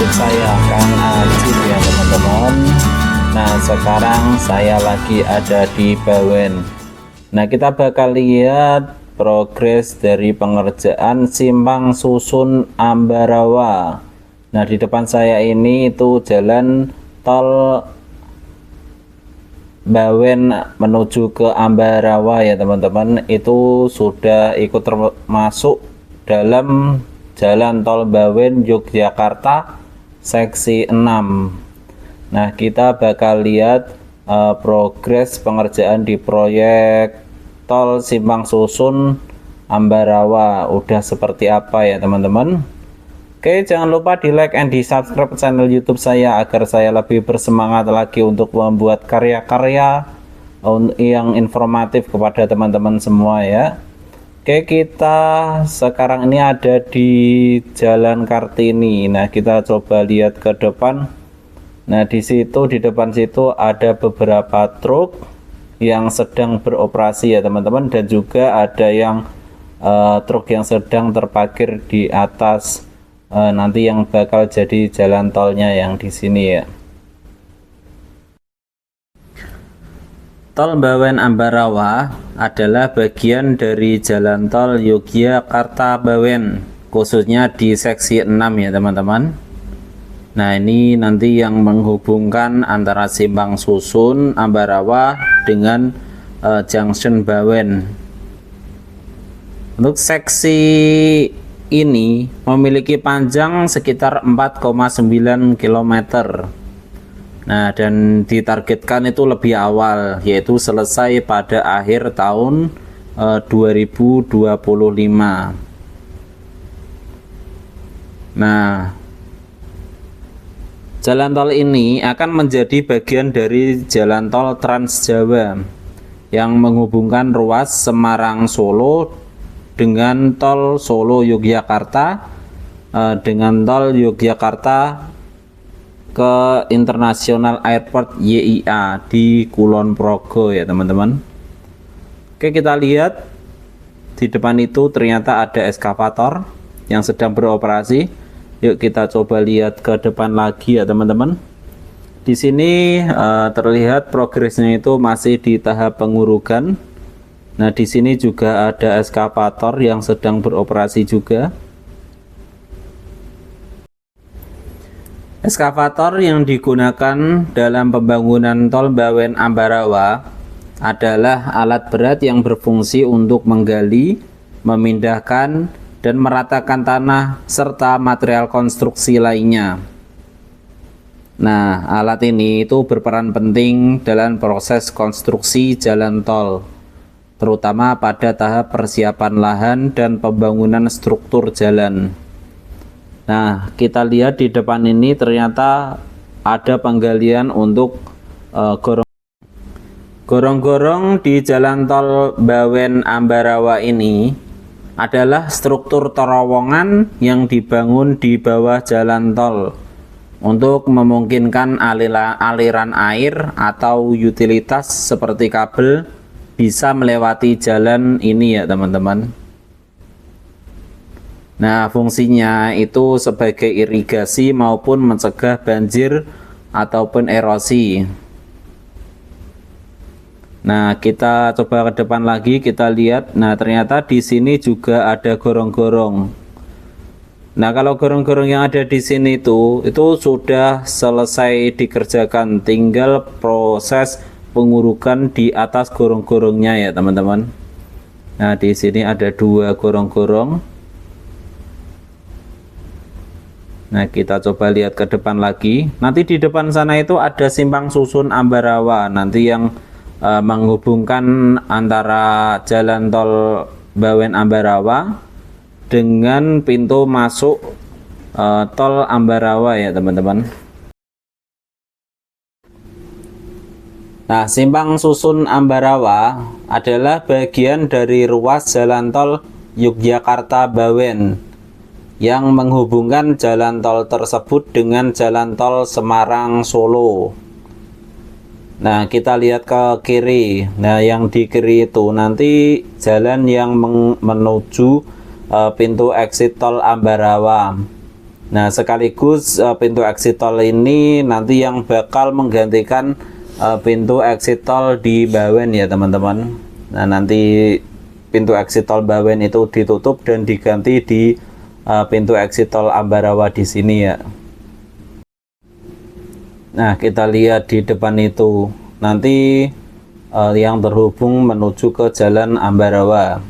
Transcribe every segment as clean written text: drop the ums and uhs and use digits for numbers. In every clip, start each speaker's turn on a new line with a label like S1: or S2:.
S1: YouTube saya Kang Ajib ya teman-teman. Nah sekarang saya lagi ada di Bawen. Nah kita bakal lihat progres dari pengerjaan simpang susun Ambarawa. Nah di depan saya ini itu jalan tol Bawen menuju ke Ambarawa ya teman-teman, itu sudah ikut termasuk dalam jalan tol Bawen Yogyakarta seksi 6. Nah kita bakal lihat progres pengerjaan di proyek tol simpang susun Ambarawa udah seperti apa ya teman-teman. Oke, jangan lupa di like and di subscribe channel YouTube saya agar saya lebih bersemangat lagi untuk membuat karya-karya yang informatif kepada teman-teman semua ya. Oke, kita sekarang ini ada di Jalan Kartini. Nah, kita coba lihat ke depan. Nah, di situ di depan situ ada beberapa truk yang sedang beroperasi ya teman-teman, dan juga ada yang truk yang sedang terparkir di atas nanti yang bakal jadi jalan tolnya yang di sini ya. Tol Bawen Ambarawa adalah bagian dari jalan tol Yogyakarta Bawen, khususnya di seksi 6 ya teman-teman. Nah ini nanti yang menghubungkan antara simpang susun Ambarawa dengan junction Bawen. Untuk seksi ini memiliki panjang sekitar 4,9 km. Nah, dan ditargetkan itu lebih awal, yaitu selesai pada akhir tahun 2025. Nah, jalan tol ini akan menjadi bagian dari jalan tol Trans Jawa yang menghubungkan ruas Semarang Solo dengan tol Solo Yogyakarta, dengan tol Yogyakarta ke International Airport YIA di Kulon Progo ya teman-teman. Oke, kita lihat di depan itu ternyata ada eskavator yang sedang beroperasi. Yuk kita coba lihat ke depan lagi ya teman-teman. Di sini terlihat progresnya itu masih di tahap pengurugan. Nah, di sini juga ada eskavator yang sedang beroperasi juga. Eskavator yang digunakan dalam pembangunan tol Bawen Ambarawa adalah alat berat yang berfungsi untuk menggali, memindahkan, dan meratakan tanah serta material konstruksi lainnya. Nah, alat ini itu berperan penting dalam proses konstruksi jalan tol, terutama pada tahap persiapan lahan dan pembangunan struktur jalan. Nah, kita lihat di depan ini ternyata ada penggalian untuk gorong-gorong di jalan tol Bawen Ambarawa ini adalah struktur terowongan yang dibangun di bawah jalan tol untuk memungkinkan aliran air atau utilitas seperti kabel bisa melewati jalan ini ya teman-teman. Nah, fungsinya itu sebagai irigasi maupun mencegah banjir ataupun erosi. Nah, kita coba ke depan lagi, kita lihat. Nah, ternyata di sini juga ada gorong-gorong. Nah, kalau gorong-gorong yang ada di sini itu sudah selesai dikerjakan, tinggal proses pengurukan di atas gorong-gorongnya ya teman-teman. Nah, di sini ada 2 gorong-gorong. Nah, kita coba lihat ke depan lagi. Nanti di depan sana itu ada simpang susun Ambarawa, nanti yang menghubungkan antara jalan tol Bawen Ambarawa dengan pintu masuk tol Ambarawa ya teman-teman. Nah, simpang susun Ambarawa adalah bagian dari ruas jalan tol Yogyakarta Bawen yang menghubungkan jalan tol tersebut dengan jalan tol Semarang Solo. Nah, kita lihat ke kiri. Nah, yang di kiri itu nanti jalan yang menuju pintu exit tol Ambarawa. Nah, sekaligus pintu exit tol ini nanti yang bakal menggantikan pintu exit tol di Bawen ya teman-teman. Nah, nanti pintu exit tol Bawen itu ditutup dan diganti di pintu exit tol Ambarawa di sini ya. Nah, kita lihat di depan itu nanti yang terhubung menuju ke Jalan Ambarawa.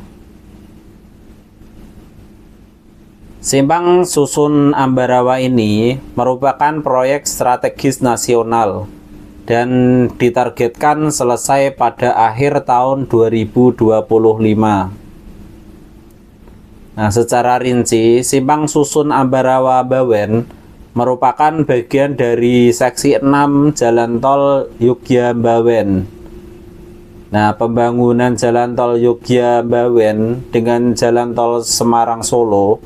S1: Simpang Susun Ambarawa ini merupakan proyek strategis nasional dan ditargetkan selesai pada akhir tahun 2025. Nah, secara rinci, Simpang Susun Ambarawa Bawen merupakan bagian dari seksi 6 Jalan Tol Yogya Bawen. Nah, pembangunan Jalan Tol Yogya Bawen dengan Jalan Tol Semarang Solo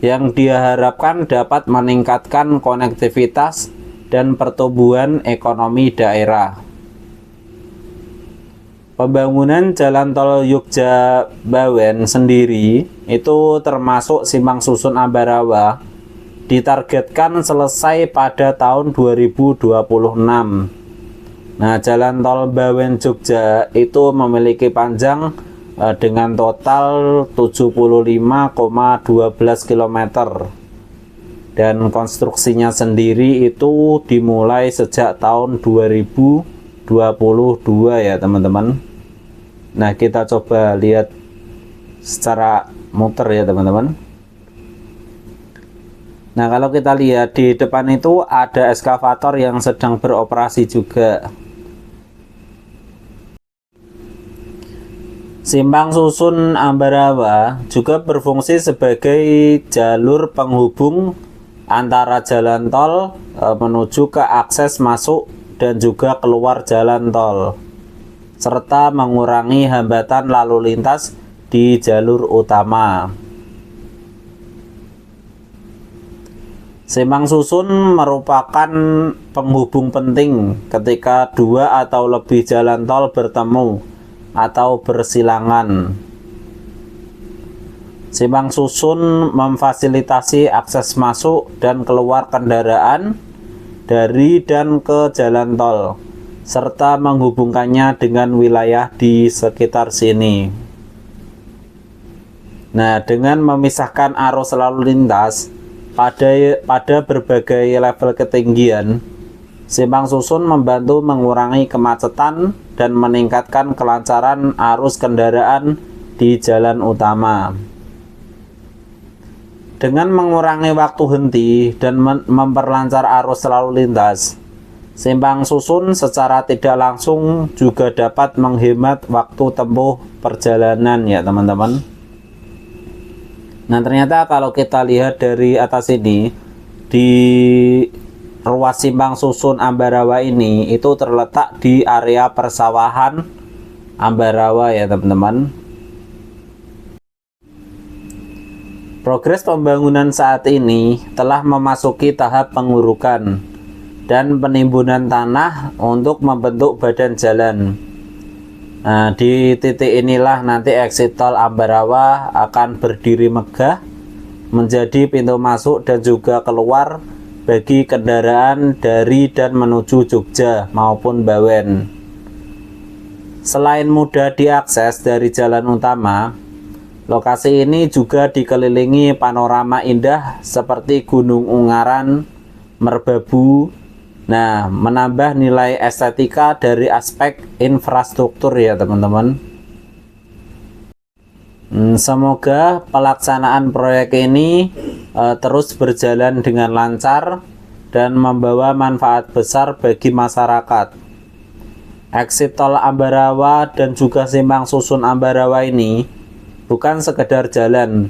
S1: yang diharapkan dapat meningkatkan konektivitas dan pertumbuhan ekonomi daerah. Pembangunan Jalan Tol Yogya Bawen sendiri itu termasuk Simpang Susun Ambarawa ditargetkan selesai pada tahun 2026. Nah, Jalan Tol Bawen Jogja itu memiliki panjang dengan total 75,12 km dan konstruksinya sendiri itu dimulai sejak tahun 2022 ya teman-teman. Nah, kita coba lihat secara muter ya teman-teman. Nah, kalau kita lihat di depan itu ada eskavator yang sedang beroperasi juga. Simpang Susun Ambarawa juga berfungsi sebagai jalur penghubung antara jalan tol menuju ke akses masuk dan juga keluar jalan tol, serta mengurangi hambatan lalu lintas di jalur utama. Simpang Susun merupakan penghubung penting ketika dua atau lebih jalan tol bertemu atau bersilangan. Simpang Susun memfasilitasi akses masuk dan keluar kendaraan dari dan ke jalan tol, serta menghubungkannya dengan wilayah di sekitar sini. Nah, dengan memisahkan arus lalu lintas pada berbagai level ketinggian, Simpang Susun membantu mengurangi kemacetan dan meningkatkan kelancaran arus kendaraan di jalan utama. Dengan mengurangi waktu henti dan memperlancar arus lalu lintas, Simpang Susun secara tidak langsung juga dapat menghemat waktu tempuh perjalanan ya teman-teman. Nah, ternyata kalau kita lihat dari atas ini, di ruas Simpang Susun Ambarawa ini itu terletak di area persawahan Ambarawa ya teman-teman. Progres pembangunan saat ini telah memasuki tahap pengurukan dan penimbunan tanah untuk membentuk badan jalan. Nah, di titik inilah nanti exit tol Ambarawa akan berdiri megah menjadi pintu masuk dan juga keluar bagi kendaraan dari dan menuju Jogja maupun Bawen. Selain mudah diakses dari jalan utama, lokasi ini juga dikelilingi panorama indah seperti Gunung Ungaran, Merbabu. Nah, menambah nilai estetika dari aspek infrastruktur ya teman-teman. Semoga pelaksanaan proyek ini terus berjalan dengan lancar dan membawa manfaat besar bagi masyarakat. Exit tol Ambarawa dan juga Simpang Susun Ambarawa ini bukan sekedar jalan,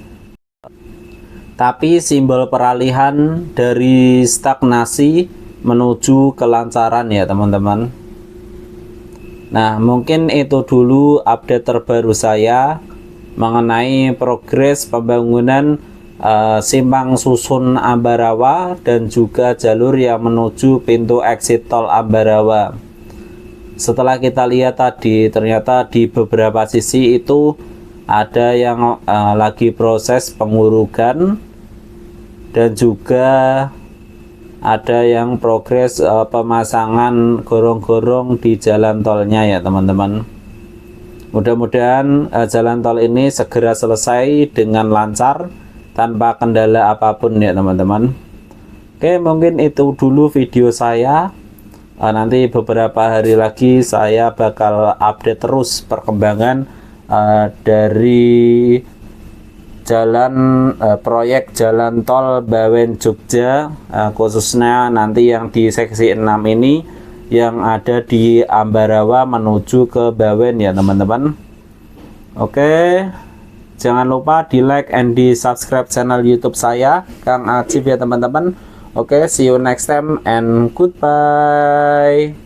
S1: tapi simbol peralihan dari stagnasi menuju kelancaran ya teman-teman. Nah, mungkin itu dulu update terbaru saya mengenai progres pembangunan Simpang Susun Ambarawa dan juga jalur yang menuju pintu exit tol Ambarawa. Setelah kita lihat tadi, ternyata di beberapa sisi itu ada yang lagi proses pengurukan dan juga ada yang progres pemasangan gorong-gorong di jalan tolnya ya teman-teman. Mudah-mudahan jalan tol ini segera selesai dengan lancar tanpa kendala apapun ya teman-teman. Oke, mungkin itu dulu video saya. Nanti beberapa hari lagi saya bakal update terus perkembangan dari proyek jalan tol Bawen Jogja, khususnya nanti yang di seksi 6 ini yang ada di Ambarawa menuju ke Bawen ya teman-teman. Oke, jangan lupa di like and di subscribe channel YouTube saya Kang Ajib ya teman-teman. Oke, see you next time and goodbye.